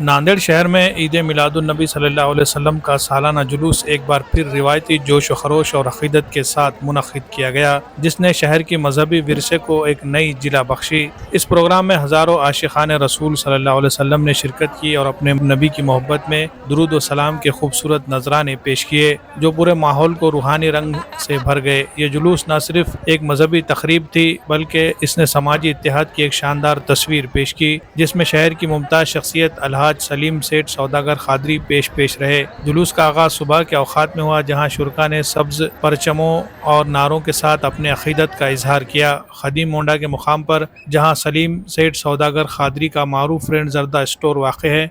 ناندیڑ شہر میں عید میلاد النبی صلی اللہ علیہ وسلم کا سالانہ جلوس ایک بار پھر روایتی جوش و خروش اور عقیدت کے ساتھ منعقد کیا گیا، جس نے شہر کی مذہبی ورثے کو ایک نئی جلا بخشی۔ اس پروگرام میں ہزاروں عاشقان رسول صلی اللہ علیہ وسلم نے شرکت کی اور اپنے نبی کی محبت میں درود و سلام کے خوبصورت نذرانے پیش کیے، جو پورے ماحول کو روحانی رنگ سے بھر گئے۔ یہ جلوس نہ صرف ایک مذہبی تقریب تھی، بلکہ اس نے سماجی اتحاد کی ایک شاندار تصویر پیش کی، جس میں شہر کی ممتاز شخصیت الحاج سلیم سیٹھ سوداگر قادری پیش رہے۔ جلوس کا آغاز صبح کے اوقات میں ہوا، جہاں شرکاء نے سبز پرچموں اور نعروں کے ساتھ اپنے عقیدت کا اظہار کیا۔ خدیم مونڈا کے مقام پر، جہاں سلیم سیٹھ سوداگر قادری کا معروف رینٹ زردہ اسٹور واقع ہے،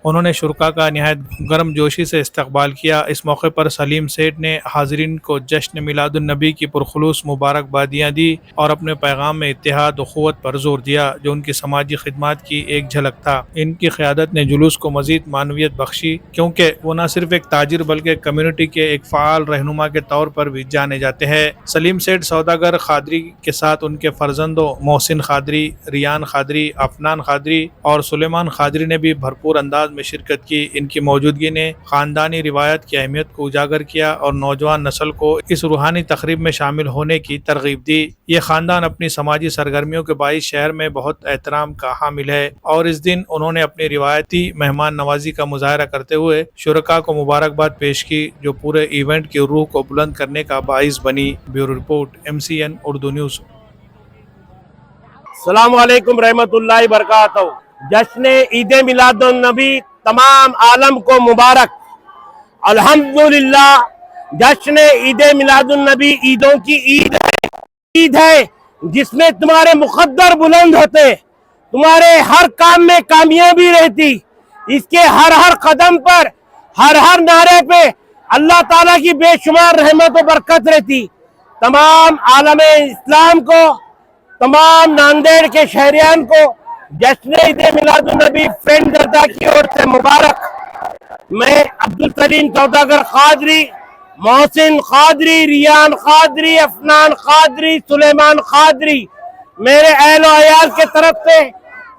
انہوں نے شرکاء کا نہایت گرم جوشی سے استقبال کیا۔ اس موقع پر سلیم سیٹھ نے حاضرین کو جشن میلاد النبی کی پرخلوص مبارکبادیاں دی اور اپنے پیغام میں اتحاد و اخوت پر زور دیا، جو ان کی سماجی خدمات کی ایک جھلک تھا۔ ان کی قیادت نے جلوس کو مزید معنویت بخشی، کیونکہ وہ نہ صرف ایک تاجر بلکہ کمیونٹی کے ایک فعال رہنما کے طور پر بھی جانے جاتے ہیں۔ سلیم سیٹھ سوداگر قادری کے ساتھ ان کے فرزندوں محسن قادری، ریان قادری، افنان قادری اور سلیمان قادری نے بھی بھرپور انداز میں شرکت کی۔ ان کی موجودگی نے خاندانی روایت کی اہمیت کو اجاگر کیا اور نوجوان نسل کو اس روحانی تقریب میں شامل ہونے کی ترغیب دی۔ یہ خاندان اپنی سماجی سرگرمیوں کے باعث شہر میں بہت احترام کا حامل ہے، اور اس دن انہوں نے اپنی روایتی مہمان نوازی کا مظاہرہ کرتے ہوئے شرکاء کو مبارکباد پیش کی، جو پورے ایونٹ کی روح کو بلند کرنے کا باعث بنی۔ Bureau report, MCN Urdu news. السلام علیکم رحمۃ اللہ وبرکاتہ۔ جشن عید میلاد النبی تمام عالم کو مبارک۔ الحمدللہ، جشن عید میلاد النبی عیدوں کی عید ہے جس میں تمہارے مقدر بلند ہوتے، تمہارے ہر کام میں کامیابی رہتی، اس کے ہر قدم پر، ہر نعرے پہ اللہ تعالیٰ کی بے شمار رحمت و برکت رہتی۔ تمام عالم اسلام کو، تمام ناندیڑ کے شہریان کو جشن عید میلاد النبی فرینڈ زردہ کی اور سے مبارک۔ میں عبدالسلیم سوداگر قادری، محسن قادری، ریان قادری، افنان قادری، سلیمان قادری، میرے اہل و عیال کے طرف سے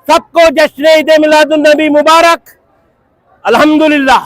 سب کو جشن عید میلاد النبی مبارک۔ الحمدللہ۔